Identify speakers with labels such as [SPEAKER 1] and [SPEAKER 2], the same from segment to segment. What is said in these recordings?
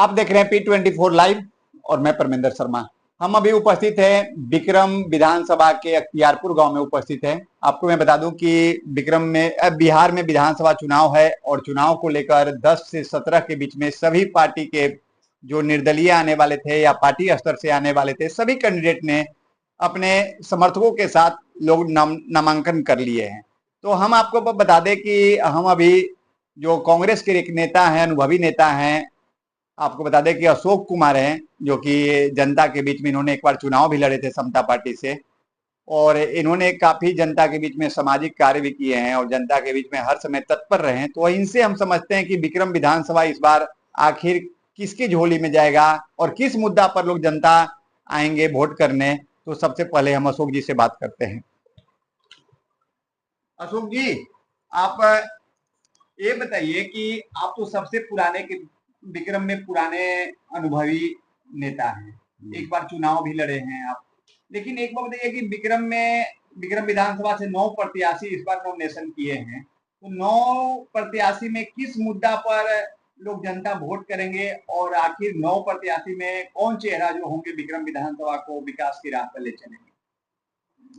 [SPEAKER 1] आप देख रहे हैं P24 लाइव और मैं परमेंद्र शर्मा। हम अभी उपस्थित हैं विक्रम विधानसभा के अख्तियारपुर गांव में उपस्थित हैं। आपको मैं बता दूं कि विक्रम में बिहार में विधानसभा चुनाव है और चुनाव को लेकर 10 से 17 के बीच में सभी पार्टी के जो निर्दलीय आने वाले थे या पार्टी स्तर से आने वाले थे, सभी कैंडिडेट ने अपने समर्थकों के साथ लोग नामांकन कर लिए हैं। तो हम आपको बता दें कि हम अभी जो कांग्रेस के एक नेता हैं, अनुभवी नेता हैं, आपको बता दें कि अशोक कुमार हैं, जो कि जनता के बीच में इन्होंने एक बार चुनाव भी लड़े थे समता पार्टी से, और इन्होंने काफी जनता के बीच में सामाजिक कार्य भी किए हैं और जनता के बीच में हर समय तत्पर रहे हैं। तो इनसे हम समझते हैं कि विक्रम विधानसभा इस बार आखिर किसकी झोली में जाएगा और किस मुद्दा पर लोग जनता आएंगे वोट करने। तो सबसे पहले हम अशोक जी से बात करते हैं। अशोक जी, आप ये बताइए कि आप तो सबसे पुराने के विक्रम में पुराने अनुभवी नेता हैं, एक बार चुनाव भी लड़े हैं आप, लेकिन एक बात बताइए कि विक्रम विधानसभा से 9 प्रत्याशी इस बार नॉमिनेशन किए हैं, तो 9 प्रत्याशी में किस मुद्दा पर लोग जनता वोट करेंगे और आखिर 9 प्रत्याशी में कौन चेहरा जो होंगे विक्रम विधानसभा को विकास की राह पर ले चलेंगे?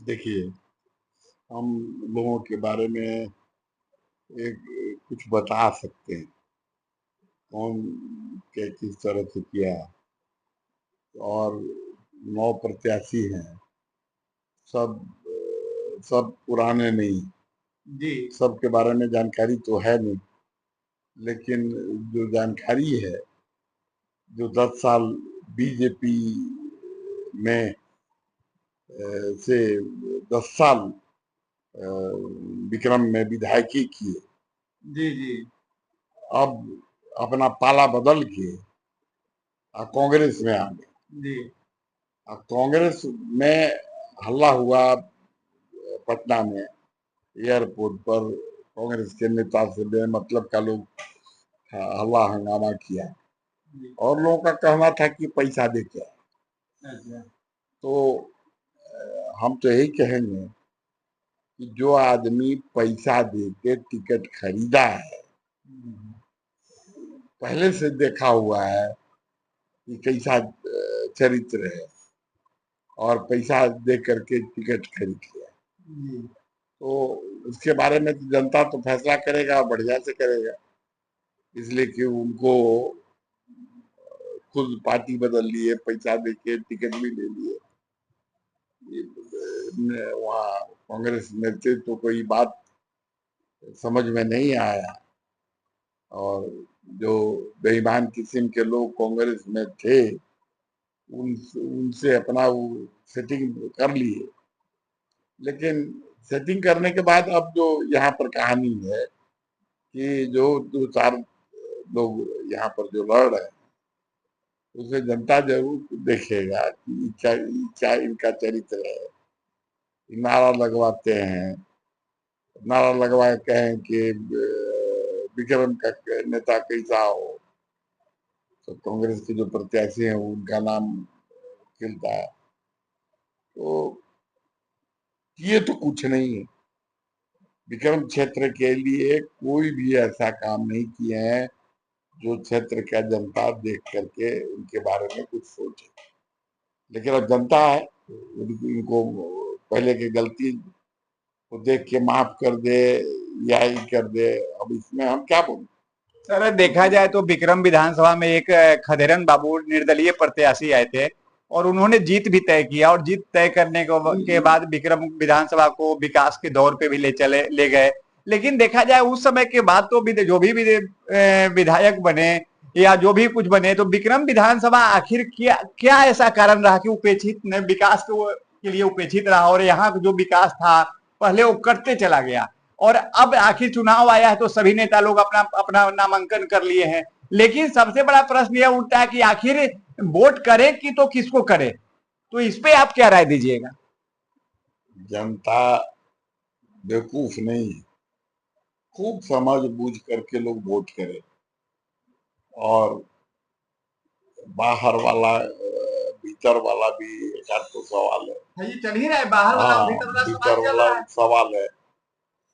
[SPEAKER 2] देखिए, हम लोगों के बारे में एक कुछ बता सकते हैं, कौन के किस तरह से किया, और 9 प्रत्याशी हैं, सब पुराने नहीं
[SPEAKER 1] जी,
[SPEAKER 2] सबके बारे में जानकारी तो है नहीं, लेकिन जो जानकारी है, जो 10 साल बीजेपी में से 10 साल विक्रम में विधायकी किए,
[SPEAKER 1] जी, जी,
[SPEAKER 2] अब अपना पाला बदल के कांग्रेस में आ गए।
[SPEAKER 1] जी,
[SPEAKER 2] कांग्रेस में हल्ला हुआ पटना में एयरपोर्ट पर, कांग्रेस के नेता से बेमतलब का लोग हल्ला हंगामा किया और लोगों का कहना था कि पैसा दे के आए।
[SPEAKER 1] अच्छा,
[SPEAKER 2] तो हम तो यही कहेंगे कि जो आदमी पैसा दे के टिकट खरीदा है, पहले से देखा हुआ है कि कैसा चरित्र है, और पैसा दे करके टिकट खरीद लिया, तो उसके बारे में तो जनता तो फैसला करेगा, बढ़िया से करेगा। इसलिए कि उनको खुद पार्टी बदल लिए, पैसा दे के टिकट भी ले लिए। वहाँ कांग्रेस नेतृत्व तो कोई बात समझ में नहीं आया, और जो बेईमान किस्म के लोग कांग्रेस में थे, उनसे अपना वो सेटिंग कर लिए। लेकिन सेटिंग करने के बाद अब जो यहाँ पर कहानी है कि जो 2-4 लोग यहाँ पर जो लड़ रहे हैं, उसे जनता जरूर देखेगा कि क्या इनका चरित्र है। नारा लगवाते हैं, नारा लगवा के कहें कि विक्रम का नेता कैसा हो, तो कांग्रेस के जो प्रत्याशी हैं उनका नाम खिलता है। तो ये तो कुछ नहीं है, विक्रम क्षेत्र के लिए कोई भी ऐसा काम नहीं किए हैं जो क्षेत्र का जनता देख करके उनके बारे में कुछ सोचे। लेकिन अब जनता है, उनको पहले की गलती को देख के माफ कर दे या ही कर दे, अब इसमें हम क्या बोलें।
[SPEAKER 1] सर देखा जाए तो विक्रम विधानसभा में एक खदेरन बाबू निर्दलीय प्रत्याशी आए थे और उन्होंने जीत भी तय किया, और जीत तय करने के बाद विक्रम विधानसभा को विकास के दौर पे भी ले गए। लेकिन देखा जाए उस समय के बाद तो जो भी विधायक बने या जो भी कुछ बने, तो विक्रम विधानसभा आखिर क्या क्या ऐसा कारण रहा कि उपेक्षित विकास के लिए उपेक्षित रहा, और यहाँ जो विकास था पहले वो करते चला गया, और अब आखिर चुनाव आया है तो सभी नेता लोग अपना अपना नामांकन कर लिए हैं। लेकिन सबसे बड़ा प्रश्न यह उठता है कि आखिर वोट करें कि तो किसको करें? तो इस पे आप क्या राय दीजिएगा?
[SPEAKER 2] जनता बेवकूफ नहीं है, खूब समझ बूझ करके लोग वोट करें, और बाहर वाला भीतर वाला भी एक आध तो सवाल है।
[SPEAKER 1] ये चल ही रहा है, बाहर वाला और भीतर वाला
[SPEAKER 2] भीतर
[SPEAKER 1] सवाल चल
[SPEAKER 2] वाला
[SPEAKER 1] रहा है।
[SPEAKER 2] सवाल है।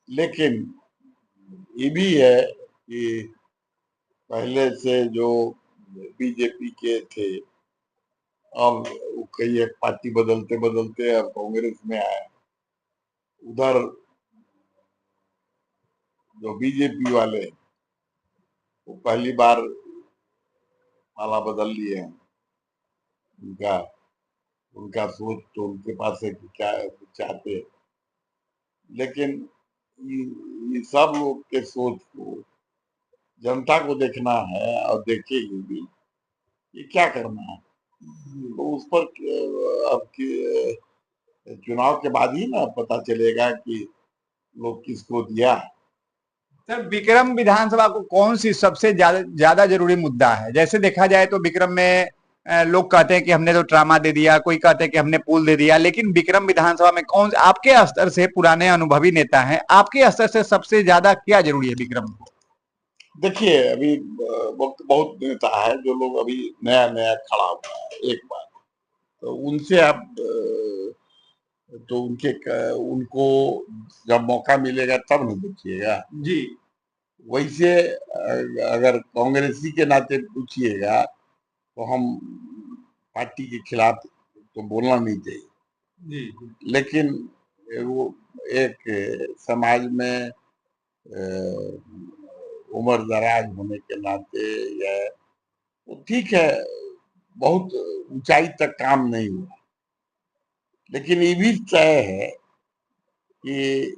[SPEAKER 2] लेकिन ये भी है कि पहले से जो बीजेपी के थे और कई एक पार्टी बदलते बदलते अब कांग्रेस में आए। उधर जो बीजेपी वाले वो पहली बार माला बदल लिए हैं। उनका उनका सोच तो उनके पास है कि क्या चाहते हैं, लेकिन ये सब लोग के सोच को जनता को देखना है और देखेगी भी ये क्या करना है। तो उस पर अब चुनाव के बाद ही ना पता चलेगा कि लोग किसको दिया।
[SPEAKER 1] सर, विक्रम विधानसभा को कौन सी सबसे ज्यादा जरूरी मुद्दा है? जैसे देखा जाए तो विक्रम में लोग कहते हैं कि हमने तो ट्रामा दे दिया, कोई कहते हैं कि हमने पुल दे दिया, लेकिन विक्रम विधानसभा में कौन, आपके स्तर से पुराने अनुभवी नेता हैं, आपके स्तर से सबसे ज्यादा क्या जरूरी है विक्रम को?
[SPEAKER 2] देखिए अभी वक्त बहुत नेता है जो लोग अभी नया नया खड़ा हुआ है एक बार, तो उनसे आप तो उनको जब मौका मिलेगा तब न देखिएगा
[SPEAKER 1] जी।
[SPEAKER 2] वैसे अगर कांग्रेसी के नाते पूछिएगा तो हम पार्टी के खिलाफ तो बोलना नहीं चाहिए।
[SPEAKER 1] जी।
[SPEAKER 2] लेकिन वो एक समाज में उम्र दराज होने के नाते या तो ठीक है, बहुत ऊंचाई तक काम नहीं हुआ, लेकिन ये भी तय है कि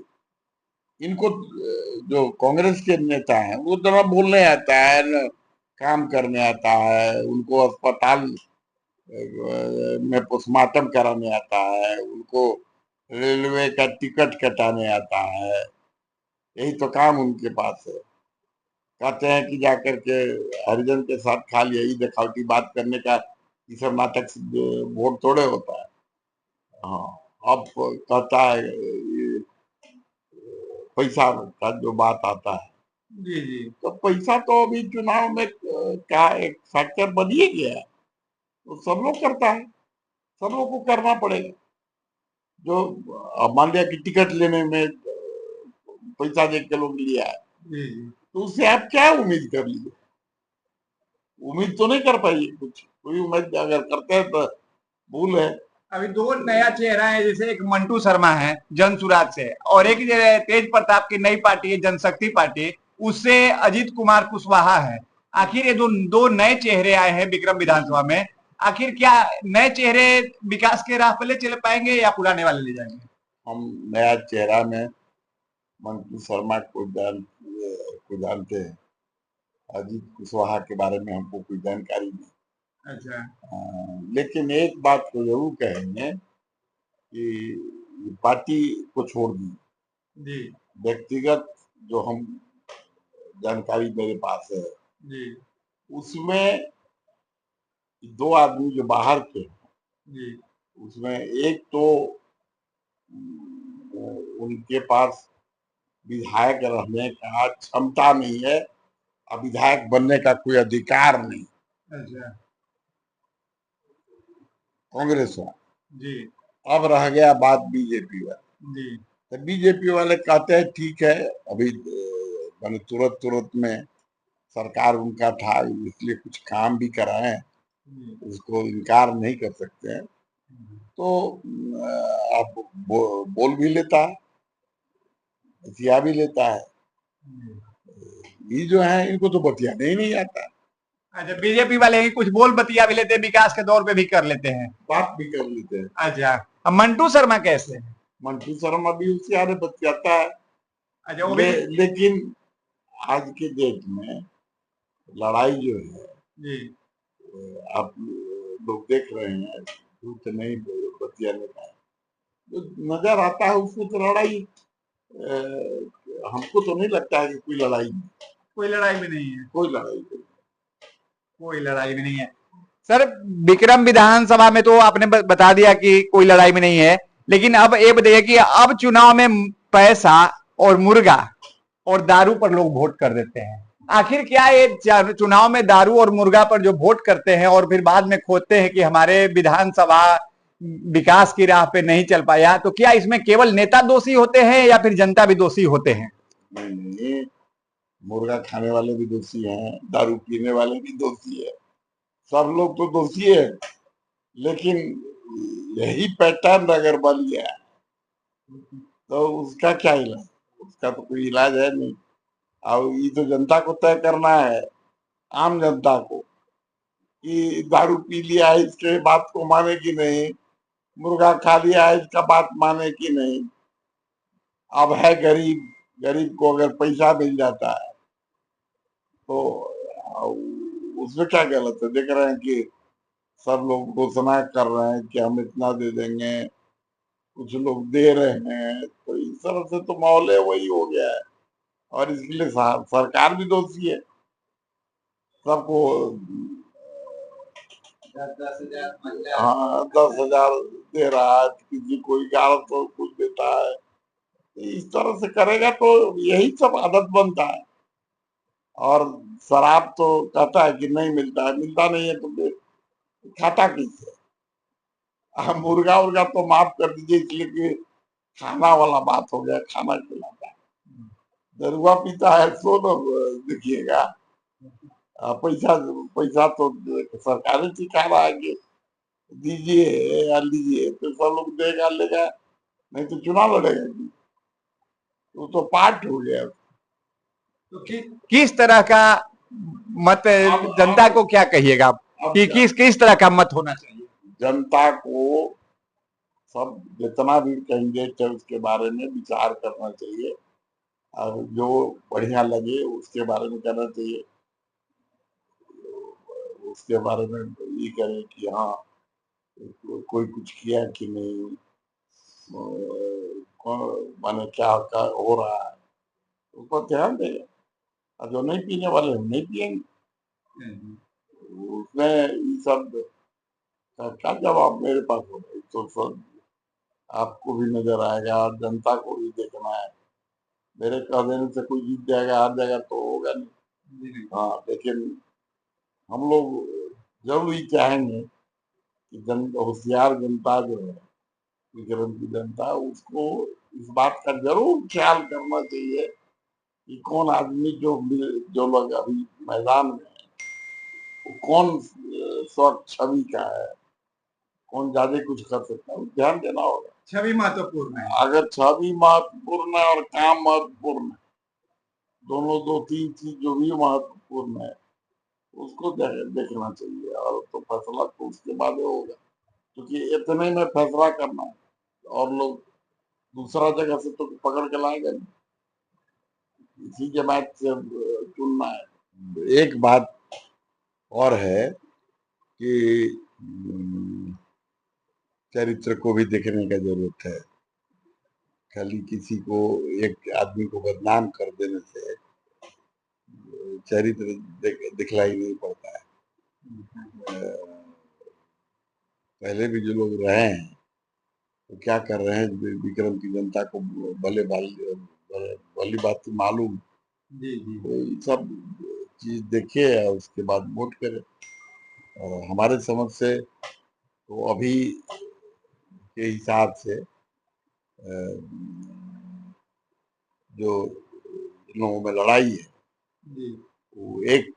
[SPEAKER 2] इनको जो कांग्रेस के नेता हैं वो जरा बोलने आता है न काम करने आता है, उनको अस्पताल में पोस्टमार्टम कराने आता है, उनको रेलवे का टिकट कटाने आता है, यही तो काम उनके पास है। कहते हैं कि जाकर के हरिजन के साथ खा लिया, ये दिखावटी बात करने का ये सब नाटक वोट थोड़े होता है। हाँ, अब कहता है पैसा का जो बात आता है,
[SPEAKER 1] जी। जी।
[SPEAKER 2] तो पैसा तो अभी चुनाव में क्या एक फैक्टर बन ही गया है, तो सब लोग करता है, सब लोग को करना पड़ेगा। जो मान लिया कि टिकट लेने में पैसा दे के लोग लिया है, तो उससे आप क्या उम्मीद कर लिए? उम्मीद तो नहीं कर पाइए कुछ, कोई उम्मीद अगर करते हैं तो भूल है।
[SPEAKER 1] अभी दो नया चेहरा है, जैसे एक मंटू शर्मा है जनसुराज से, और एक तेज प्रताप की नई पार्टी है जनशक्ति पार्टी, उससे अजीत कुमार कुशवाहा है। आखिर ये दो नए चेहरे आए हैं विक्रम विधानसभा में, आखिर क्या नए चेहरे विकास के राह पर ले चल पाएंगे या पुराने वाले ले जाएंगे?
[SPEAKER 2] हम नया चेहरा में मंटू शर्मा को जानते हैं, अजीत कुशवाहा के बारे में हमको कोई जानकारी नहीं।
[SPEAKER 1] अच्छा।
[SPEAKER 2] लेकिन एक बात तो जरूर कहेंगे कि पार्टी को छोड़ दी,
[SPEAKER 1] जी।
[SPEAKER 2] व्यक्तिगत जो हम जानकारी मेरे पास है
[SPEAKER 1] जी।
[SPEAKER 2] उसमें दो आदमी जो बाहर के
[SPEAKER 1] जी।
[SPEAKER 2] उसमें एक तो उनके पास विधायक रहने का क्षमता नहीं है और विधायक बनने का कोई अधिकार नहीं।
[SPEAKER 1] अच्छा।
[SPEAKER 2] कांग्रेस वाला।
[SPEAKER 1] जी।
[SPEAKER 2] अब रह गया बात बीजेपी वाला।
[SPEAKER 1] जी।
[SPEAKER 2] तो बीजेपी वाले कहते हैं ठीक है, अभी मैंने तुरंत में सरकार उनका था इसलिए कुछ काम भी कराए, उसको इनकार नहीं कर सकते हैं। तो आप बोल भी लेता है, बतिया भी लेता है। ये जो है इनको तो बतियाने ही नहीं आता।
[SPEAKER 1] अच्छा, बीजेपी वाले ही कुछ बोल बतिया भी लेते हैं, विकास के दौर पे भी कर लेते हैं,
[SPEAKER 2] बात भी कर लेते हैं।
[SPEAKER 1] अच्छा, अब मंटू शर्मा कैसे है?
[SPEAKER 2] मंटू शर्मा भी उससे आगे बतियाता है।
[SPEAKER 1] अच्छा, वो भी।
[SPEAKER 2] लेकिन आज के डेट में लड़ाई जो है
[SPEAKER 1] जी।
[SPEAKER 2] आप लोग देख रहे हैं, झूठ नहीं बतियाने का जो नजर आता है उसको तो लड़ाई हमको तो नहीं लगता है कि कोई लड़ाई
[SPEAKER 1] भी नहीं है,
[SPEAKER 2] कोई लड़ाई नहीं।
[SPEAKER 1] कोई लड़ाई भी नहीं है। सर, विक्रम विधानसभा में तो आपने बता दिया कि कोई लड़ाई में नहीं है, लेकिन अब ये बताइए कि अब चुनाव में पैसा और मुर्गा और दारू पर लोग वोट कर देते हैं, आखिर क्या ये चुनाव में दारू और मुर्गा पर जो वोट करते हैं और फिर बाद में खोदते हैं कि हमारे विधानसभा विकास की राह पे नहीं चल पाया, तो क्या इसमें केवल नेता दोषी होते हैं या फिर जनता भी दोषी होते हैं?
[SPEAKER 2] नहीं, मुर्गा खाने वाले भी दोषी हैं, दारू पीने वाले भी दोषी है। सब लोग तो दोषी है, लेकिन यही पैटर्न अगर बन गया तो उसका क्या इलाज? उसका तो कोई इलाज है नहीं। अब ये तो जनता को तय करना है, आम जनता को, कि दारू पी लिया है इसके बात को माने कि नहीं, मुर्गा खा लिया है इसका बात माने कि नहीं। अब है गरीब, गरीब को अगर पैसा मिल जाता है तो उसमें क्या गलत है? देख रहे हैं कि सब लोग घोषणा कर रहे हैं कि हम इतना दे देंगे, कुछ लोग दे रहे हैं, तो इस तरह से तो माहौल वही हो गया है। और इसके लिए सरकार भी दोषी है। सबको 10,000 हाँ 10,000 दे रहा है, किसी कोई 1100 कुछ देता है। इस तरह से करेगा तो यही सब आदत बनता है। और शराब तो कहता है कि नहीं मिलता है, मिलता नहीं है तो फिर खाता किससे? मुर्गा उर्गा तो माफ कर दीजिए, इसलिए कि खाना वाला बात हो गया, खाना खिलाता है। दरुआ पीता है तो देखिएगा, पैसा पैसा तो सरकार ही सिखा रहा है कि दीजिए या लीजिए, तो सब लोग देगा लेगा, नहीं तो चुनाव लड़ेगा। वो तो पार्ट हो गया।
[SPEAKER 1] तो किस तरह का मत जनता को क्या कहिएगा आप कि किस किस तरह का मत होना चाहिए?
[SPEAKER 2] जनता को सब जितना भी कैंडिडेट है उसके बारे में विचार करना चाहिए, और जो बढ़िया लगे उसके बारे में करना चाहिए। उसके बारे में ये करें कि हाँ कोई कुछ किया कि नहीं, माने क्या हो रहा है, उस पर ध्यान देगा। और जो नहीं पीने वाले हम नहीं पियेंगे। उसमें ये सब का क्या जवाब मेरे पास होगा? तो सब आपको भी नजर आएगा और जनता को भी देखना है। मेरे कह देने से कोई जीत जाएगा हार जाएगा तो होगा नहीं। हाँ, लेकिन हम लोग जरूर ये चाहेंगे कि होशियार जनता जो है, विक्रम की जनता, उसको इस बात का जरूर ख्याल करना चाहिए कि कौन आदमी जो लोग अभी मैदान में है, वो कौन स्वच्छ छवि का है, कौन ज्यादा कुछ कर सकता है, ध्यान देना होगा।
[SPEAKER 1] छवि महत्वपूर्ण है।
[SPEAKER 2] अगर छवि महत्वपूर्ण है और काम महत्वपूर्ण है, दोनों दो तीन चीज जो भी महत्वपूर्ण है उसको देखना चाहिए, और तो फैसला तो उसके बाद होगा, क्योंकि इतने में फैसला करना है और लोग दूसरा जगह से तो पकड़ के लाएंगे नहीं, इसी जमात से चुनना है। एक बात और है कि चरित्र को भी देखने का जरूरत है। खाली किसी को, एक आदमी को बदनाम कर देने से चरित्र दिखलाई नहीं पड़ता है। पहले भी जो लोग रहे हैं तो क्या कर रहे हैं, विक्रम की जनता को भले भली बात मालूम।
[SPEAKER 1] जी जी।
[SPEAKER 2] तो ये सब चीज देखे और उसके बाद वोट करे। और हमारे समझ से तो अभी के हिसाब से जो इन लोगों में लड़ाई है वो एक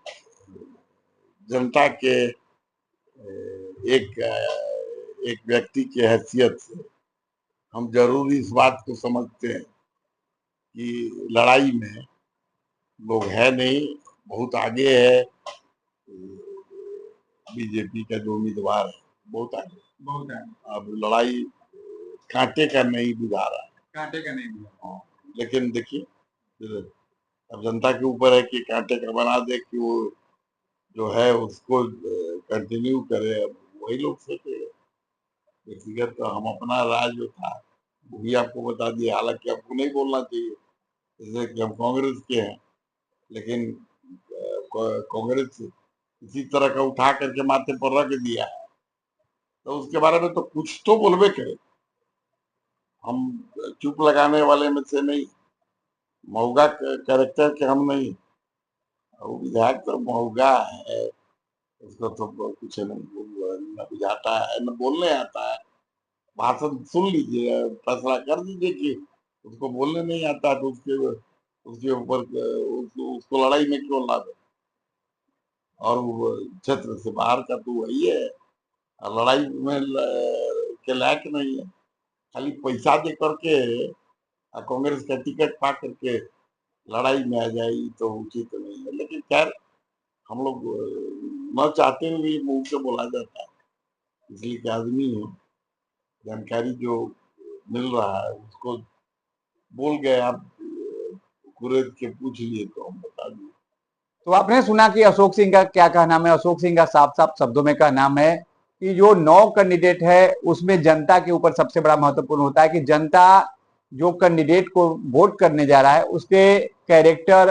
[SPEAKER 2] जनता के एक व्यक्ति की हैसियत से हम जरूर इस बात को समझते हैं कि लड़ाई में लोग है नहीं, बहुत आगे है। बीजेपी का जो उम्मीदवार है बहुत आगे,
[SPEAKER 1] बहुत है।
[SPEAKER 2] अब लड़ाई कांटे का नहीं बुझा रहा है,
[SPEAKER 1] कांटे का नहीं बुझा।
[SPEAKER 2] हाँ, लेकिन देखिए अब जनता के ऊपर है कि कांटे का बना दे कि वो जो है उसको कंटिन्यू करे। अब वही लोग सोचेगा। व्यक्तिगत तो हम अपना राज जो था वो भी आपको बता दिया, हालांकि आपको नहीं बोलना चाहिए, जैसे कि हम कांग्रेस के हैं, लेकिन कांग्रेस इसी तरह का उठा करके माथे पर रख दिया है, तो उसके बारे में तो कुछ तो बोलबे करे। हम चुप लगाने वाले में से नहीं, मऊगा कैरेक्टर के हम नहीं। विधायक तो मऊगा है, उसको तो कुछ नहीं न बुझाता है न बोलने आता है। भाषण सुन लीजिए, फैसला कर दीजिए कि उसको बोलने नहीं आता, तो उसके ऊपर उसको लड़ाई में क्यों ला दे? और वो क्षेत्र से बाहर का तो वही है, लड़ाई में के लायक नहीं है। खाली पैसा दे करके कांग्रेस का टिकट पा करके लड़ाई में आ जाए तो उचित तो नहीं है। लेकिन खैर हम लोग न चाहते हुए भी मुंह से बोला जाता है, इसलिए कि आदमी है, जानकारी जो मिल रहा है उसको बोल गए, आप कुरेद के पूछ लिए तो हम बता दिए।
[SPEAKER 1] तो आपने सुना कि अशोक सिंह का क्या कहना है। अशोक सिंह का साफ साफ शब्दों में कहना है कि जो 9 कैंडिडेट है उसमें जनता के ऊपर सबसे बड़ा महत्वपूर्ण होता है कि जनता जो कैंडिडेट को वोट करने जा रहा है उसके कैरेक्टर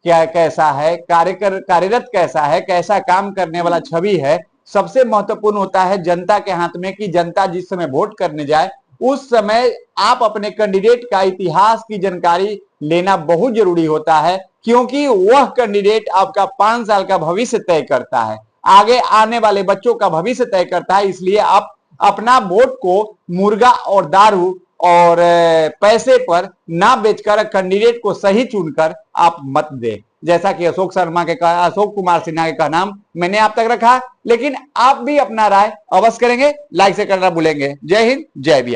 [SPEAKER 1] क्या कैसा है, कार्यरत कैसा है, कैसा काम करने वाला छवि है, सबसे महत्वपूर्ण होता है जनता के हाथ में कि जनता जिस समय वोट करने जाए उस समय आप अपने कैंडिडेट का इतिहास की जानकारी लेना बहुत जरूरी होता है, क्योंकि वह कैंडिडेट आपका 5 साल का भविष्य तय करता है, आगे आने वाले बच्चों का भविष्य तय करता है। इसलिए आप अपना वोट को मुर्गा और दारू और पैसे पर ना बेचकर कैंडिडेट को सही चुनकर आप मत दें। जैसा कि अशोक कुमार सिन्हा के कहना मैंने आप तक रखा, लेकिन आप भी अपना राय अवश्य करेंगे, लाइक से करना भूलेंगे। जय हिंद, जय बिहार।